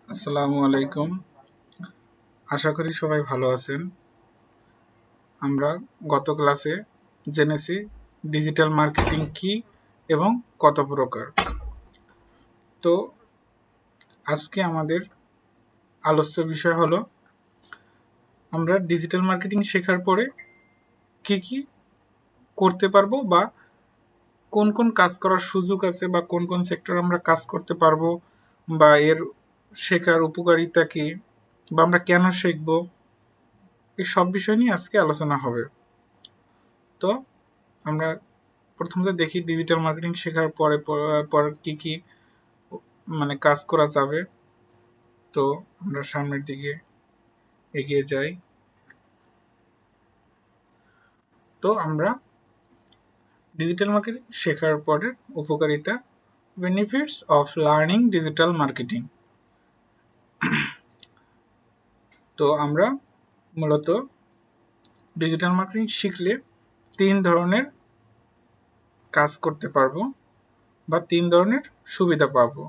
আসসালামু আলাইকুম। আশা করি সবাই ভালো আছেন। আমরা গত ক্লাসে জেনেছি ডিজিটাল মার্কেটিং কি এবং কত প্রকার। তো আজকে আমাদের আলোচ্য বিষয় হলো আমরা ডিজিটাল মার্কেটিং শেখার পরে কি কি করতে পারবো বা কোন কোন কাজ করার সুযোগ আছে বা কোন কোন সেক্টর আমরা কাজ করতে পারবো বা এর শেখার উপকারিতা কি বা আমরা কেন শিখবো, এই সব বিষয় নিয়ে আজকে আলোচনা হবে। তো আমরা প্রথমত দেখি ডিজিটাল মার্কেটিং শেখার পরে পর কি কি কাজ করা যাবে। তো আমরা সামনের দিকে এগিয়ে যাই। তো আমরা ডিজিটাল মার্কেটিং শেখার পরের উপকারিতা, benefits of learning digital marketing. তো আমরা মূলত ডিজিটাল মার্কেটিং শিখলে 3 ধরনের কাজ করতে পারবো বা 3 ধরনের সুবিধা পাবো।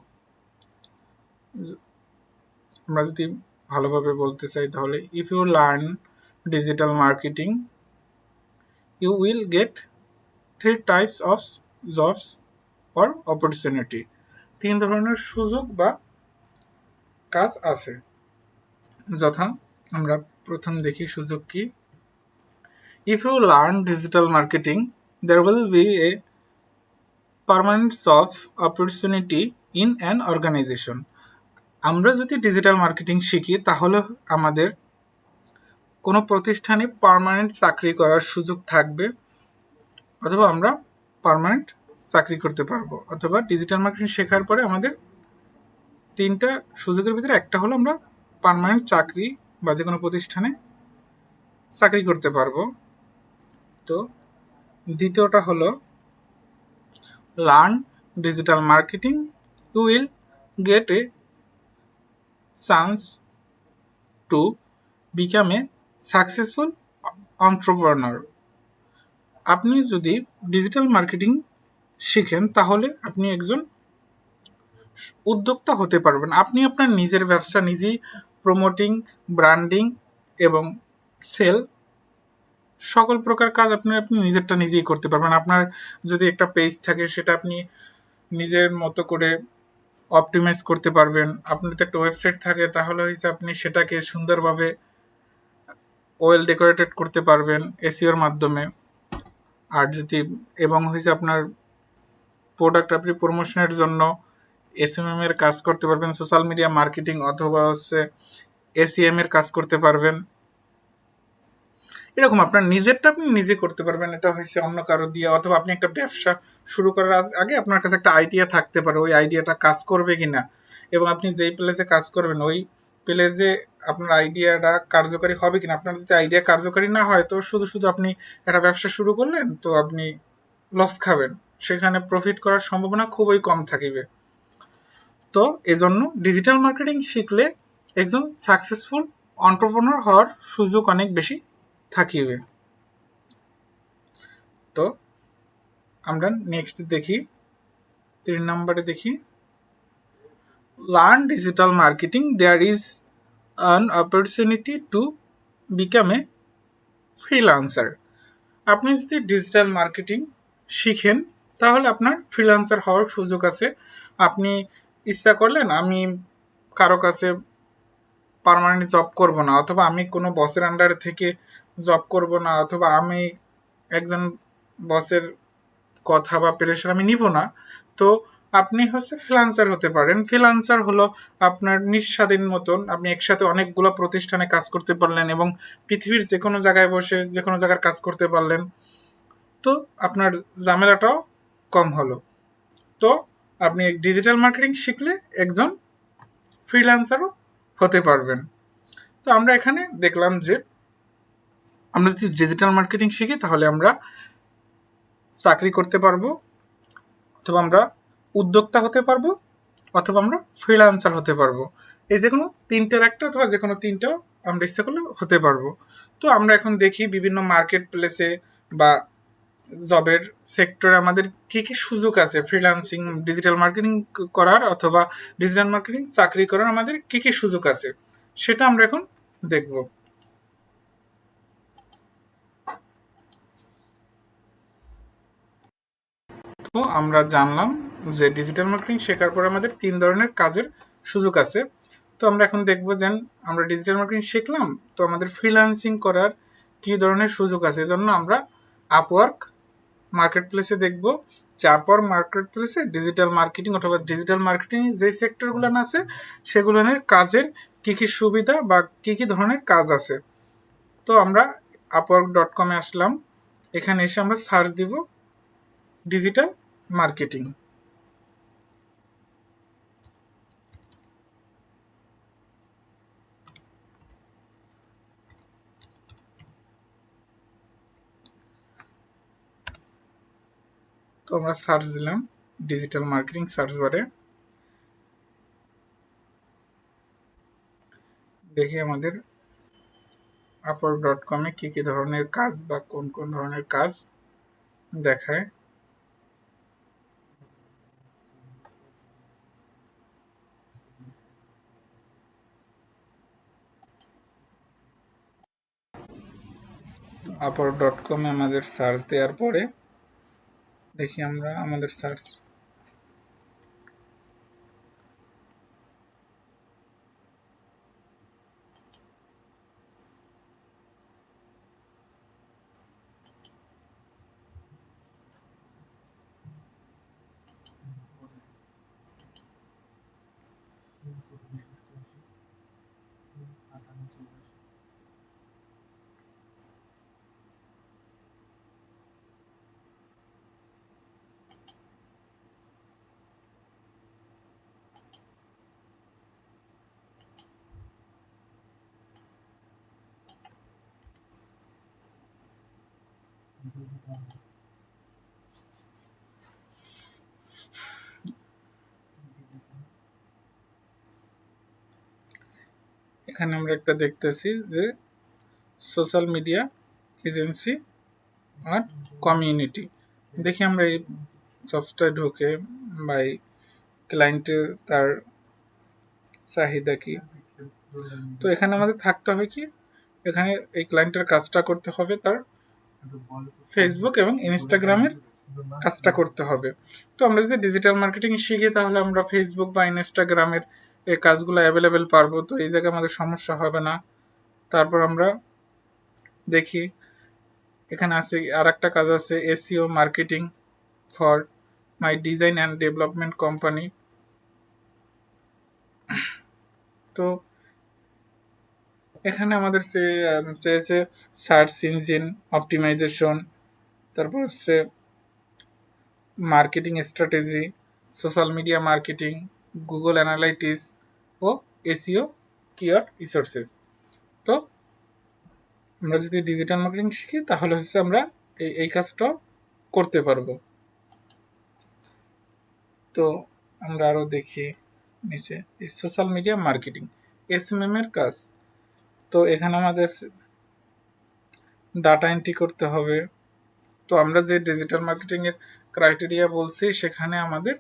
আমরা যদি ভালোভাবে বলতে চাই তাহলে if you learn digital marketing you will get 3 types of jobs or opportunity। 3 ধরনের সুযোগ বা কাজ আছে, যথা আমরা প্রথম দেখি সুযোগ কি। If you learn digital marketing, there will be a permanent job opportunity in an organization। আমরা যদি ডিজিটাল মার্কেটিং শিখি তাহলে আমাদের কোনো প্রতিষ্ঠানে পার্মানেন্ট চাকরি করার সুযোগ থাকবে, অথবা আমরা পার্মানেন্ট চাকরি করতে পারবো, অথবা ডিজিটাল মার্কেটিং শেখার পরে আমাদের 3টা সুযোগের ভিতরে একটা হলো আমরা পার্মানেন্ট চাকরি বা যে কোনো প্রতিষ্ঠানে চাকরি করতে পারবো। তো দ্বিতীয়টা হলো learn digital marketing you will get a chance to become a successful entrepreneur. আপনি যদি ডিজিটাল মার্কেটিং শিখেন তাহলে আপনি একজন উদ্যোক্তা হতে পারবেন। আপনি আপনার নিজের ব্যবসা নিজেই প্রমোটিং, ব্র্যান্ডিং এবং সেল সকল প্রকার কাজ আপনি নিজেরটা নিজেই করতে পারবেন। আপনার যদি একটা পেজ থাকে সেটা আপনি নিজের মতো করে অপটিমাইজ করতে পারবেন। আপনার যদি একটা ওয়েবসাইট থাকে তাহলে হচ্ছে আপনি সেটাকে সুন্দরভাবে ওয়েল ডেকোরেটেড করতে পারবেন এসইওর মাধ্যমে। আর যদি এবং হচ্ছে আপনার প্রোডাক্ট আপনি প্রমোশনের জন্য এসএমএম এর কাজ করতে পারবেন, সোশ্যাল মিডিয়া মার্কেটিং অথবা হচ্ছে এসইএম এর কাজ করতে পারবেন। এরকম আপনার নিজেরটা আপনি নিজে করতে পারবেন, এটা হচ্ছে অন্য কারো দিয়ে। অথবা আপনি একটা ব্যবসা শুরু করার আগে আপনার কাছে একটা আইডিয়া থাকতে পারে, ওই আইডিয়াটা কাজ করবে কিনা, এবং আপনি যেই প্লেসে কাজ করবেন ওই প্লেসে আপনার আইডিয়াটা কার্যকারী হবে কিনা। আপনার যদি আইডিয়া কার্যকারী না হয় তো শুধু শুধু আপনি একটা ব্যবসা শুরু করলেন, তো আপনি লস খাবেন, সেখানে প্রফিট করার সম্ভাবনা খুবই কম থাকিবে। তো এজন্য ডিজিটাল মার্কেটিং শিখলে একজন সাকসেসফুল এন্টারপ্রেনার হওয়ার সুযোগ অনেক বেশি থাকিবে। তো আমরা নেক্সট দেখি 3 নম্বরে দেখি learn digital marketing there is an opportunity to become a freelancer. আপনি যদি ডিজিটাল মার্কেটিং শিখেন তাহলে আপনার ফ্রিল্যান্সার হওয়ার সুযোগ আছে। আপনি ইচ্ছা করলেন আমি কারো কাছে পার্মানেন্ট জব করব না, অথবা আমি কোনো বসের আন্ডারে থেকে জব করব না, অথবা আমি একজন বসের কথা বা প্রেশার আমি নিব না। তো আপনি হচ্ছে ফ্রিল্যান্সার হতে পারেন। ফ্রিল্যান্সার হলো আপনার নিঃস্বাধীন মতন, আপনি একসাথে অনেকগুলো প্রতিষ্ঠানে কাজ করতে পারলেন এবং পৃথিবীর যে কোনো জায়গায় বসে যে কোনো জায়গার কাজ করতে পারলেন। তো আপনার ঝামেলাটাও কম হলো। তো আপনি ডিজিটাল মার্কেটিং শিখলে একজন ফ্রিল্যান্সারও হতে পারবেন। তো আমরা এখানে দেখলাম যে আমরা যদি ডিজিটাল মার্কেটিং শিখি তাহলে আমরা চাকরি করতে পারবো, অথবা আমরা উদ্যোক্তা হতে পারবো, অথবা আমরা ফ্রিল্যান্সার হতে পারবো। এই যে কোনো তিনটের একটা অথবা যে কোনো তিনটাও আমরা ইচ্ছা করলে হতে পারবো। তো আমরা এখন দেখি বিভিন্ন মার্কেট প্লেসে বা জবের সেক্টরে আমাদের কি কি সুযোগ আছে, ফ্রিল্যান্সিং ডিজিটাল মার্কেটিং করার অথবা ডিজিটাল মার্কেটিং চাকরি করার আমাদের কি কি সুযোগ আছে সেটা আমরা এখন দেখব। তো আমরা জানলাম যে ডিজিটাল মার্কেটিং শেখার পর আমাদের 3 ধরনের কাজের সুযোগ আছে। তো আমরা এখন দেখব যে আমরা ডিজিটাল মার্কেটিং শিখলাম, তো আমাদের ফ্রিল্যান্সিং করার কি ধরনের সুযোগ আছে। এজন্য আমরা আপওয়ার্ক মার্কেট প্লেসে দেখব যে আপওয়ার্ক মার্কেট প্লেসে ডিজিটাল মার্কেটিং অথবা ডিজিটাল মার্কেটিং যে সেক্টরগুলো আছে সেগুলোর কাজের কি কি সুবিধা বা কি কি ধরনের কাজ আছে। তো আমরা upwork.com-এ আসলাম, এখানে এসে আমরা সার্চ দিব ডিজিটাল মার্কেটিং। তো আমরা সার্চ দিলাম ডিজিটাল মার্কেটিং সার্চ বারে, দেখি আমাদের upwork.com-এ কি কি ধরনের কাজ বা কোন কোন ধরনের কাজ দেখায়। upwork.com-এ আমাদের সার্চ দেওয়ার পরে দেখি আমরা আমাদের সার্চ এখানে আমরা একটা দেখতেছি যে সোশ্যাল মিডিয়া এজেন্সি আর কমিউনিটি। দেখি আমরা এই জবসটায় ঢুকে বা এই ক্লায়েন্টের তার চাহিদা কি। তো এখানে আমাদের থাকতে হবে কি, এখানে এই ক্লায়েন্টের কাজটা করতে হবে তার ফেসবুক এবং ইনস্টাগ্রামের কাজটা করতে হবে। তো আমরা যদি ডিজিটাল মার্কেটিং শিখি তাহলে আমরা ফেসবুক বা ইনস্টাগ্রামের এই কাজগুলো অ্যাভেলেবেল পারবো, তো এই জায়গায় আমাদের সমস্যা হবে না। তারপর আমরা দেখি এখানে আছে আর একটা কাজ আছে SEO marketing for my design and development company. তো এখানে আমাদের চেয়েছে সার্চ ইঞ্জিন অপটিমাইজেশন, তারপর হচ্ছে marketing strategy, social media marketing, Google Analytics ও এসইও কিওয়ার্ড রিসোর্সেস। তো আমরা যদি ডিজিটাল মার্কেটিং শিখি তাহলে হচ্ছে আমরা এই কাজটা করতে পারবো। তো আমরা আরও দেখি নিচে এই সোশ্যাল মিডিয়া মার্কেটিং এসএমএম এর কাজ। তো এখানে আমাদের ডাটা এন্ট্রি করতে হবে। তো আমরা যে ডিজিটাল মার্কেটিং এর ক্রাইটেরিয়া বলছি সেখানে আমাদের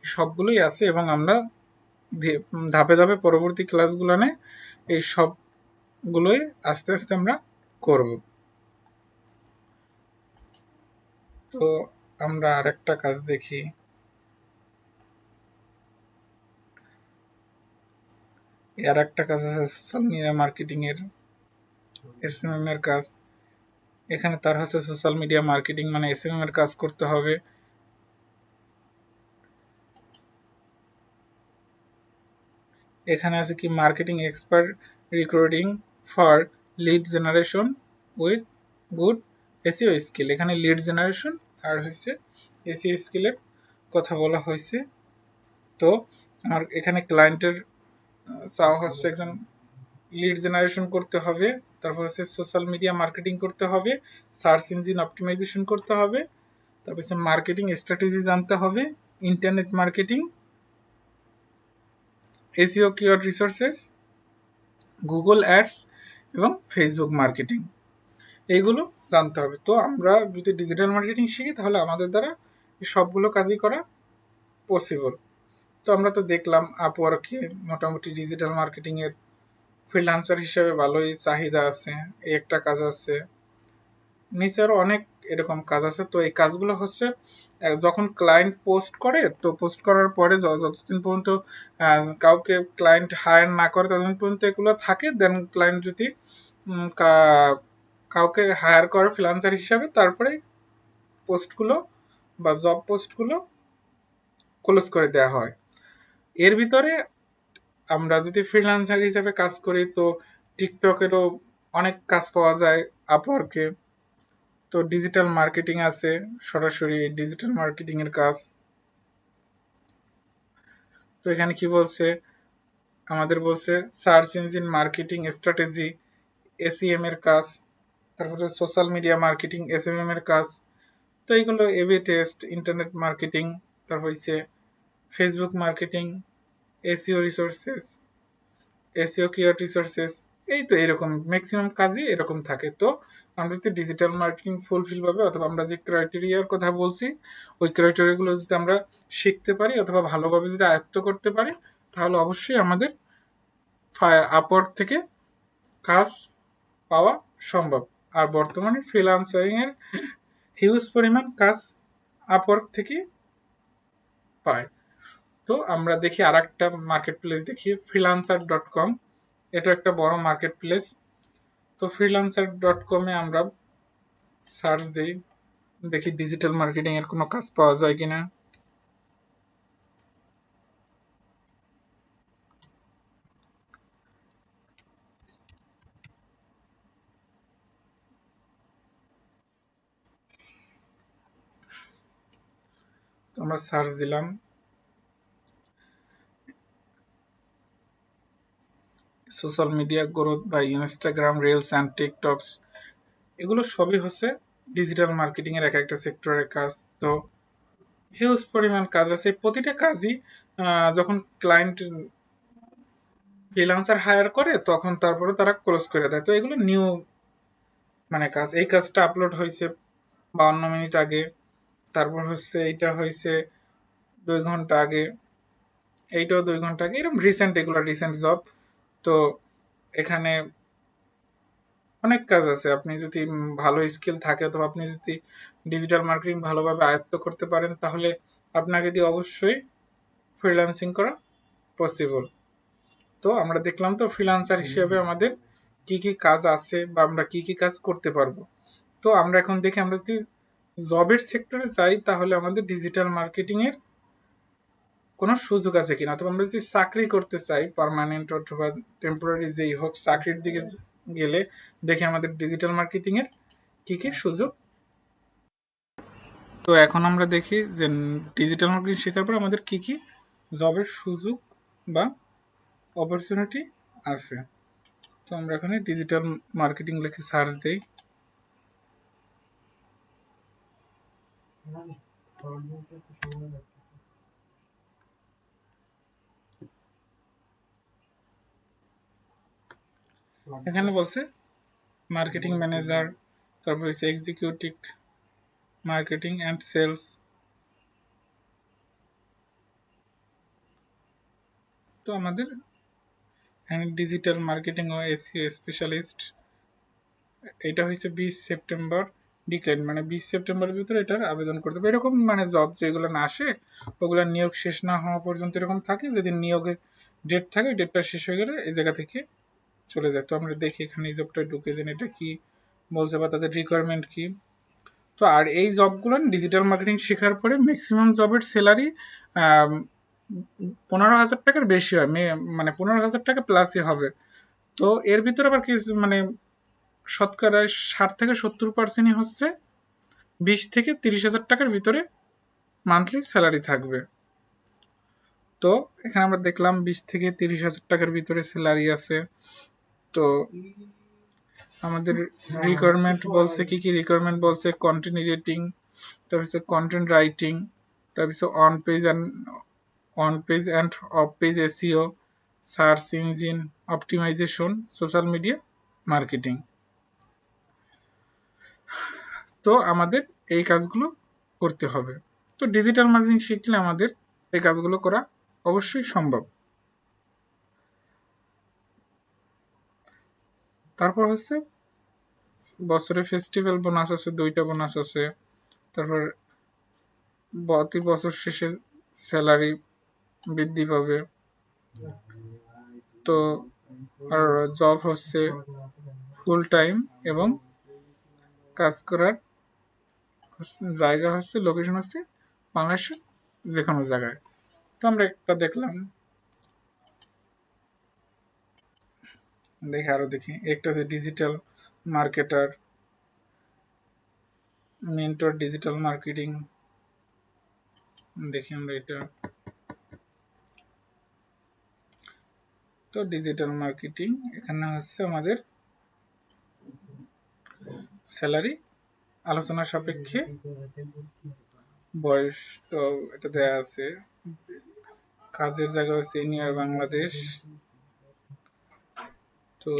সবগুলোই আছে এবং আমরা ধাপে ধাপে পরবর্তী ক্লাসগুলোনে এই সবগুলোই আস্তে আস্তে আমরা করব। তো আমরা আরেকটা কাজ দেখি, আর একটা কাজ আছে সোশ্যাল মিডিয়া মার্কেটিং এর এসএমএম এর কাজ। এখানে তার হচ্ছে সোশ্যাল মিডিয়া মার্কেটিং মানে এসএমএম এর কাজ করতে হবে। এখানে আছে কি marketing expert recruiting for lead generation with good SEO skill. এখানে লিড জেনারেশন আর হচ্ছে এসইও স্কিলের কথা বলা হয়েছে। তো আমার এখানে ক্লায়েন্টের চাওয়া হচ্ছে একজন লিড জেনারেশন করতে হবে, তারপর হচ্ছে সোশ্যাল মিডিয়া মার্কেটিং করতে হবে, সার্চ ইঞ্জিন অপটিমাইজেশন করতে হবে, তারপর হচ্ছে মার্কেটিং স্ট্র্যাটেজি জানতে হবে, internet marketing, SEO keyword resources, Google ads এবং ফেসবুক মার্কেটিং। এইগুলো জানতে হবে। তো আমরা যদি ডিজিটাল মার্কেটিং শিখি তাহলে আমাদের দ্বারা এই সবগুলো কাজই করা পসিবল। তো আমরা তো দেখলাম আপওয়ার্কে মোটামুটি ডিজিটাল মার্কেটিংয়ের ফ্রিল্যান্সার হিসেবে ভালোই চাহিদা আছে, এই একটা কাজ আছে, নিচে আরও অনেক এরকম কাজ আছে। তো এই কাজগুলো হচ্ছে যখন ক্লায়েন্ট পোস্ট করে, তো পোস্ট করার পরে যতদিন পর্যন্ত কাউকে ক্লায়েন্ট হায়ার না করে ততদিন পর্যন্ত এগুলো থাকে। দেন ক্লায়েন্ট যদি কাউকে হায়ার করে ফ্রিল্যান্সার হিসাবে, তারপরে পোস্টগুলো বা জব পোস্টগুলো ক্লোজ করে দেওয়া হয়। এর ভিতরে আমরা যদি ফ্রিল্যান্সার হিসাবে কাজ করি তো টিকটকেরও অনেক কাজ পাওয়া যায়, আপওয়ার্কে। তো ডিজিটাল মার্কেটিং আছে, সরাসরি ডিজিটাল মার্কেটিংয়ের কাজ। তো এখানে কি বলছে, আমাদের বলছে search engine marketing strategy, SEM এর কাজ, তারপরে সোশ্যাল মিডিয়া মার্কেটিং, এসএমএম এর কাজ। তো এইগুলো এবি টেস্ট, ইন্টারনেট মার্কেটিং, তারপর হচ্ছে Facebook marketing, SEO resources, SEO keyword resources. এই তো এরকম ম্যাক্সিমাম কাজই এরকম থাকে। তো আমরা যদি ডিজিটাল মার্কেটিং ফুলফিল ভাবে, অথবা আমরা যে ক্রাইটেরিয়ার কথা বলছি ওই ক্রাইটেরিয়াগুলো যদি আমরা শিখতে পারি অথবা ভালোভাবে যদি আয়ত্ত করতে পারি, তাহলে অবশ্যই আমাদের আপওয়ার্ক থেকে কাজ পাওয়া সম্ভব। আর বর্তমানে ফ্রিল্যান্সারিং এর হিউজ পরিমাণ কাজ আপওয়ার্ক থেকে পায়। তো আমরা দেখি আর একটা মার্কেট প্লেস দেখি, freelancer.com। এটা একটা বড় মার্কেট প্লেস। তো freelancer.com-এ আমরা সার্চ দিই, দেখি ডিজিটাল মার্কেটিং এর কোনো কাজ পাওয়া যায় কিনা। তো আমরা সার্চ দিলাম সোশ্যাল মিডিয়া গ্রোথ বা ইনস্টাগ্রাম রিলস অ্যান্ড টিকটকস। এগুলো সবই হচ্ছে ডিজিটাল মার্কেটিং এর এক একটা সেক্টরের কাজ। তো হিউজ পরিমাণ কাজ আছে। প্রতিটা কাজই যখন ক্লায়েন্ট ফ্রিল্যান্সার হায়ার করে তখন তারপরে তারা ক্লোজ করে দেয়। তো এগুলো নিউ মানে কাজ। এই কাজটা আপলোড হয়েছে 52 মিনিট আগে, তারপর হচ্ছে এইটা হয়েছে 2 ঘন্টা আগে, এইটাও 2 ঘন্টা আগে, এরকম রিসেন্ট, এগুলো রিসেন্ট জব। তো এখানে অনেক কাজ আছে। আপনি যদি ভালো স্কিল থাকে অথবা আপনি যদি ডিজিটাল মার্কেটিং ভালোভাবে আয়ত্ত করতে পারেন তাহলে আপনাকে দিয়ে অবশ্যই ফ্রিল্যান্সিং করা পসিবল। তো আমরা দেখলাম তো ফ্রিল্যান্সার হিসেবে আমাদের কি কি কাজ আছে বা আমরা কি কি কাজ করতে পারবো। তো আমরা এখন দেখি, আমরা যদি জবের সেক্টরে যাই তাহলে আমাদের ডিজিটাল মার্কেটিং এর কোনো সুযোগ আছে কিনা। অথবা আমরা যদি চাকরি করতে চাই পার্মানেন্ট অথবা টেম্পোরারি যেই হোক, চাকরির দিকে গেলে দেখি আমাদের ডিজিটাল মার্কেটিং এর কি কি সুযোগ। তো এখন আমরা দেখি যে ডিজিটাল মার্কেটিং শেখার পর আমাদের কি কি জবের সুযোগ বা অপরচুনিটি আছে। তো আমরা এখানে ডিজিটাল মার্কেটিং লিখে সার্চ দিই। এখানে বলছে মার্কেটিং ম্যানেজার, তারপর হচ্ছে এক্সিকিউটিভ মার্কেটিং অ্যান্ড সেলস। তো আমাদের এখানে ডিজিটাল মার্কেটিং ও এসইও স্পেশালিস্ট, এটা হয়েছে 20 সেপ্টেম্বর ডিক্লেয়ার, মানে 20 সেপ্টেম্বরের ভিতরে এটার আবেদন করতে হবে। এরকম মানে জব যেগুলো না আসে ওগুলো নিয়োগ শেষ না হওয়া পর্যন্ত এরকম থাকে। যেদিন নিয়োগের ডেট থাকে ডেটটা শেষ হয়ে গেলে এই জায়গা থেকে চলে যায়। তো আমরা দেখি এখানে এই জবটা ঢুকে যেন এটা কি বলছে বা তাদের রিকোয়ারমেন্ট কি। তো আর এই জবগুলো ডিজিটাল মার্কেটিং শেখার পরে ম্যাক্সিমাম জবের স্যালারি 15,000 টাকার বেশি হয়, মানে 15,000 টাকা প্লাসই হবে। তো এর ভিতরে আবার কি মানে শতকরা 60 থেকে 70%ই হচ্ছে 20 থেকে 30 হাজার টাকার ভিতরে মান্থলি স্যালারি থাকবে। তো এখানে আমরা দেখলাম 20 থেকে 30 হাজার টাকার ভিতরে স্যালারি আছে। তো আমাদের রিকোয়ারমেন্ট বলছে, কি কি রিকোয়ারমেন্ট বলছে, কন্টেন্ট এডিটিং, তারপর কন্টেন্ট রাইটিং, তারপর on page and off page SEO, search engine optimisation, social media marketing. তো আমাদের এই কাজগুলো করতে হবে। তো ডিজিটাল মার্কেটিং শিখলে আমাদের এই কাজগুলো করা অবশ্যই সম্ভব। তারপর হচ্ছে বছরে ফেস্টিভ্যাল বোনাস আছে, 2টা বোনাস আছে। তারপর প্রতি বছর শেষে স্যালারি বৃদ্ধি পাবে। তো আর জব হচ্ছে ফুল টাইম এবং কাজ করার জায়গা হচ্ছে, লোকেশন হচ্ছে বাংলাদেশের যে কোনো জায়গায়। তো আমরা একটা দেখলাম, দেখি আরো দেখি। একটা হচ্ছে digital marketer, mentor digital marketing. দেখি আমরা এটা। তো ডিজিটাল মার্কেটিং এখানে হচ্ছে আমাদের স্যালারি আলোচনা সাপেক্ষে, বয়স তো এটা দেয়া আছে, কাজের জায়গা হচ্ছে নিয়ার বাংলাদেশ। তো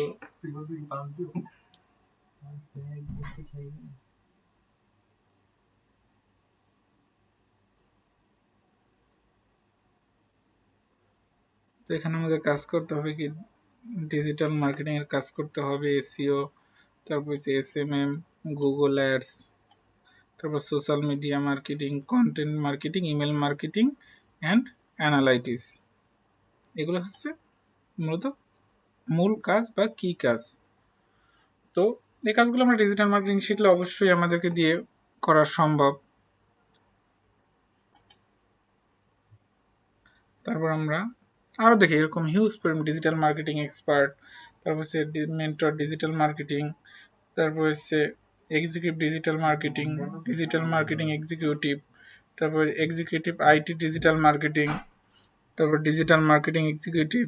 এখানে আমাদের কাজ করতে হবে কি, ডিজিটাল মার্কেটিং এর কাজ করতে হবে, এসইও, তারপর হচ্ছে এসএমএম, গুগল অ্যাডস, তারপর social media marketing, content marketing, email marketing and analytics. এগুলো হচ্ছে মূলত মূল কাজ বা কি কাজ। তো এই কাজগুলো আমরা ডিজিটাল মার্কেটিং শিখলে অবশ্যই আমাদেরকে দিয়ে করা সম্ভব। তারপর আমরা আরও দেখি এরকম হিউজ পরিমাণ ডিজিটাল মার্কেটিং এক্সপার্ট, তারপর হচ্ছে মেন্টর ডিজিটাল মার্কেটিং, তারপর হচ্ছে এক্সিকিউটিভ ডিজিটাল মার্কেটিং এক্সিকিউটিভ, তারপর এক্সিকিউটিভ আইটি ডিজিটাল মার্কেটিং, তারপর ডিজিটাল মার্কেটিং এক্সিকিউটিভ,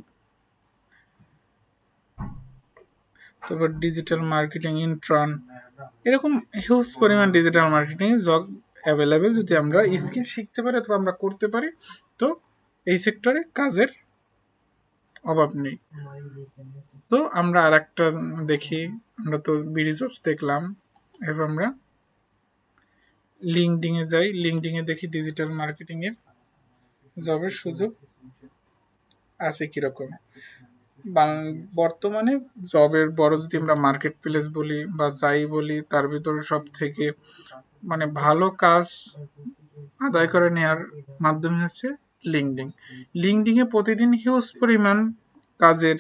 তারপর ডিজিটাল মার্কেটিং ইন্ট্রান। এরকম হিউজ পরিমাণ ডিজিটাল মার্কেটিং জব অ্যাভেলেবেল। যদি আমরা স্কিল শিখতে পারি অথবা আমরা করতে পারি, তো এই সেক্টরে কাজের অভাব নেই। তো আমরা আর একটা দেখি, আমরা তো বিডি জবস দেখলাম, এরপর আমরা লিঙ্কডিন এ যাই। লিঙ্কডিন এ দেখি ডিজিটাল মার্কেটিং এর জবের সুযোগ আছে কিরকম। বর্তমানে জবের বড় যদি আমরা মার্কেট প্লেস বলি বা যাই বলি, তার ভিতরে সব থেকে মানে ভালো কাজ আদায় করে নেওয়ার মাধ্যম হচ্ছে লিঙ্কডিন। লিঙ্কডিনে প্রতিদিন হিউজ পরিমাণ কাজের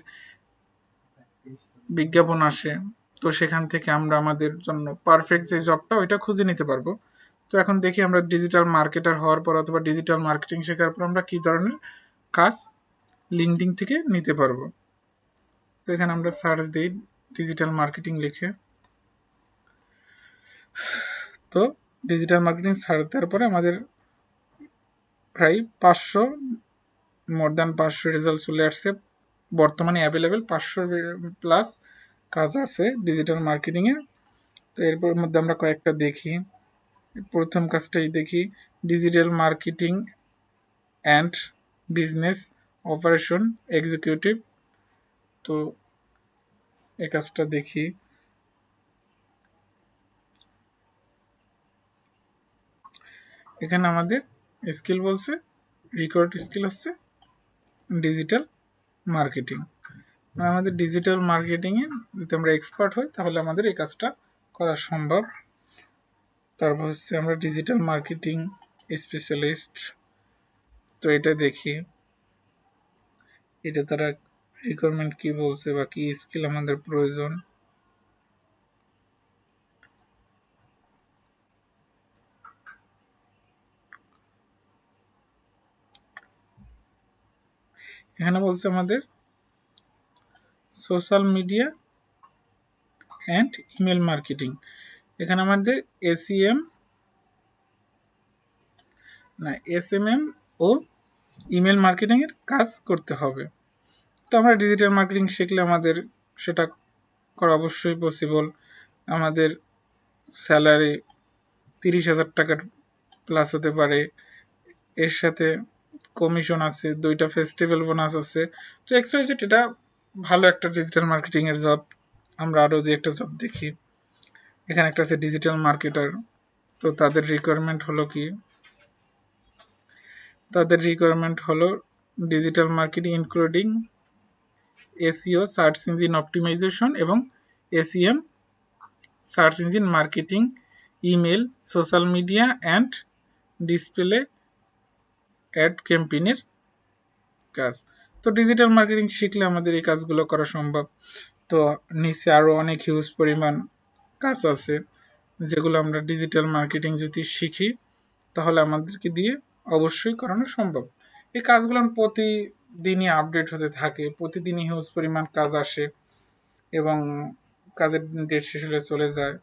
বিজ্ঞাপন আসে। তো সেখান থেকে আমরা আমাদের জন্য পারফেক্ট যে জবটা ওইটা খুঁজে নিতে পারবো। তো এখন দেখি আমরা ডিজিটাল মার্কেটার হওয়ার পর অথবা ডিজিটাল মার্কেটিং শেখার পর আমরা কি ধরনের কাজ লিঙ্কডিন থেকে নিতে পারবো। তো এখানে আমরা সার্চ দিই ডিজিটাল মার্কেটিং লিখে। তো ডিজিটাল মার্কেটিং সার্চ দেওয়ার পরে আমাদের প্রায় 500, মোর দ্যান 500 রেজাল্ট চলে আসছে। বর্তমানে অ্যাভেলেবেল 500 প্লাস কাজ আছে ডিজিটাল মার্কেটিংয়ে। তো এরপর মধ্যে আমরা কয়েকটা দেখি। প্রথম কাজটাই দেখি, digital marketing and business operation executive. তো এই কাজটা দেখি। এখানে আমাদের স্কিল বলছে, রিকোয়ার্ড স্কিল হচ্ছে ডিজিটাল মার্কেটিং। আমাদের ডিজিটাল মার্কেটিংয়ে যদি আমরা এক্সপার্ট হই তাহলে আমাদের এই কাজটা করা সম্ভব। তারপর হচ্ছে আমরা ডিজিটাল মার্কেটিং স্পেশালিস্ট। তো এটা দেখি, এটা তারা রিকোয়ারমেন্ট কি বলছে বা কি স্কিল আমাদের প্রয়োজন। এখানে বলছে আমাদের social media and email marketing. এখানে আমাদের এসএমএম ও ইমেল মার্কেটিং এর কাজ করতে হবে। তো আমরা ডিজিটাল মার্কেটিং শিখলে আমাদের সেটা করা অবশ্যই পসিবল। আমাদের স্যালারি 30,000 টাকার প্লাস হতে পারে। এর সাথে কমিশন আছে, 2টা ফেস্টিভ্যাল বোনাস আছে। তো এক্সওয়াইজেড এটা ভালো একটা ডিজিটাল মার্কেটিং এর জব। আমরা আরও 2 একটা জব দেখি। এখানে একটা আছে ডিজিটাল মার্কেটার। তো তাদের রিকোয়ারমেন্ট হলো কি, তাদের রিকোয়ারমেন্ট হলো digital marketing including SEO search engine optimisation এবং SEM search engine marketing, email, social media and display ad ক্যাম্পেইনের কাজ। তো ডিজিটাল মার্কেটিং শিখলে আমাদের এই কাজগুলো করা সম্ভব। তো নিচে আরও অনেক হিউজ পরিমাণ কাজ আছে যেগুলো আমরা ডিজিটাল মার্কেটিং যদি শিখি তাহলে আমাদেরকে দিয়ে অবশ্যই করানো সম্ভব। এই কাজগুলো প্রতিদিনই আপডেট হতে থাকে, প্রতিদিনই হিউজ পরিমাণ কাজ আসে এবং কাজের ডেট শেষ হলে চলে যায়।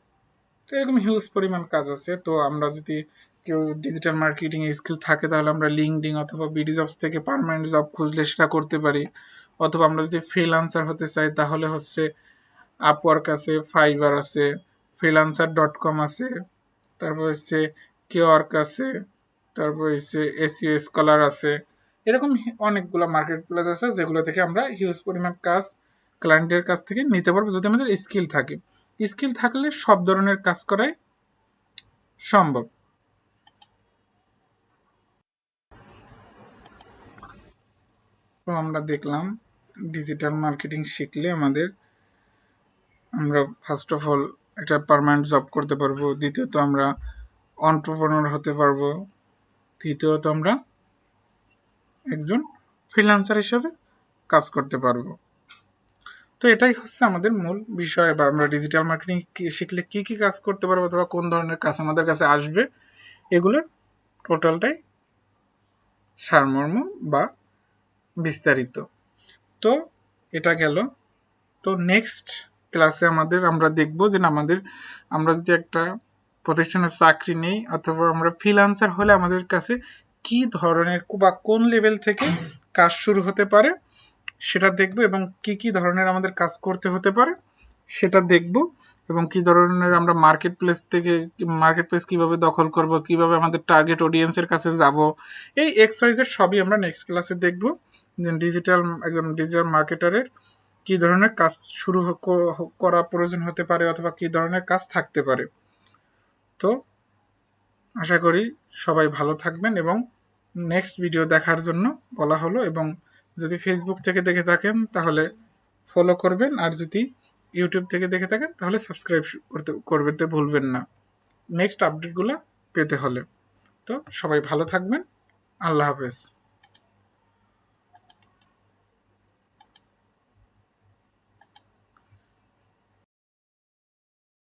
তো এরকম হিউজ পরিমাণ কাজ আছে। তো আমরা যদি কেউ ডিজিটাল মার্কেটিং স্কিল থাকে তাহলে আমরা লিঙ্কডিন অথবা বিডি জবস থেকে পার্মানেন্ট জব খুঁজলে সেটা করতে পারি, অথবা আমরা যদি ফ্রিল্যান্সার হতে চাই তাহলে হচ্ছে আপওয়ার্ক আছে, ফাইবার আছে, freelancer.com আছে, তারপর হচ্ছে কেওয়ার্ক আছে, তারপর হচ্ছে এসইও স্কলার আছে। এরকম অনেকগুলো মার্কেট প্লেস আছে যেগুলো থেকে আমরা হিউজ পরিমাণ কাজ ক্লায়েন্টের কাছ থেকে নিতে পারবো যদি আমাদের স্কিল থাকে। স্কিল থাকলে সব ধরনের কাজ করাই সম্ভব। তো আমরা দেখলাম ডিজিটাল মার্কেটিং শিখলে আমরা ফার্স্ট অফ অল একটা পার্মানেন্ট জব করতে পারবো, দ্বিতীয়ত আমরা এন্টারপ্রেনার হতে পারবো, তৃতীয়ত আমরা একজন ফ্রিল্যান্সার হিসেবে কাজ করতে পারবো। তো এটাই হচ্ছে আমাদের মূল বিষয়, বা আমরা ডিজিটাল মার্কেটিং শিখলে কি কি কাজ করতে পারবো অথবা কোন ধরনের কাজ আমাদের কাছে আসবে, এগুলোর টোটালটাই সারমর্ম বা বিস্তারিত। তো এটা গেল। তো নেক্সট ক্লাসে আমরা দেখব যে আমরা যদি একটা প্রতিষ্ঠানে চাকরি নেই অথবা আমরা ফ্রিল্যান্সার হলে আমাদের কাছে কি ধরনের বা কোন লেভেল থেকে কাজ শুরু হতে পারে সেটা দেখব, এবং কি কি ধরনের আমাদের কাজ করতে হতে পারে সেটা দেখব, এবং কি ধরনের আমরা মার্কেট প্লেস কিভাবে দখল করব, কিভাবে আমাদের টার্গেট অডিয়েন্সের কাছে যাব, এই এক্সারসাইজের সবই আমরা নেক্সট ক্লাসে দেখব। একজন ডিজিটাল মার্কেটারের কি ধরনের কাজ শুরু করা প্রয়োজন হতে পারে অথবা কি ধরনের কাজ থাকতে পারে। তো আশা করি সবাই ভালো থাকবেন, এবং নেক্সট ভিডিও দেখার জন্য বলা হলো। এবং যদি ফেসবুক থেকে দেখে থাকেন তাহলে ফলো করবেন, আর যদি ইউটিউব থেকে দেখে থাকেন তাহলে সাবস্ক্রাইব করতে ভুলবেন না নেক্সট আপডেটগুলো পেতে হলে। তো সবাই ভালো থাকবেন। আল্লাহ হাফেজ।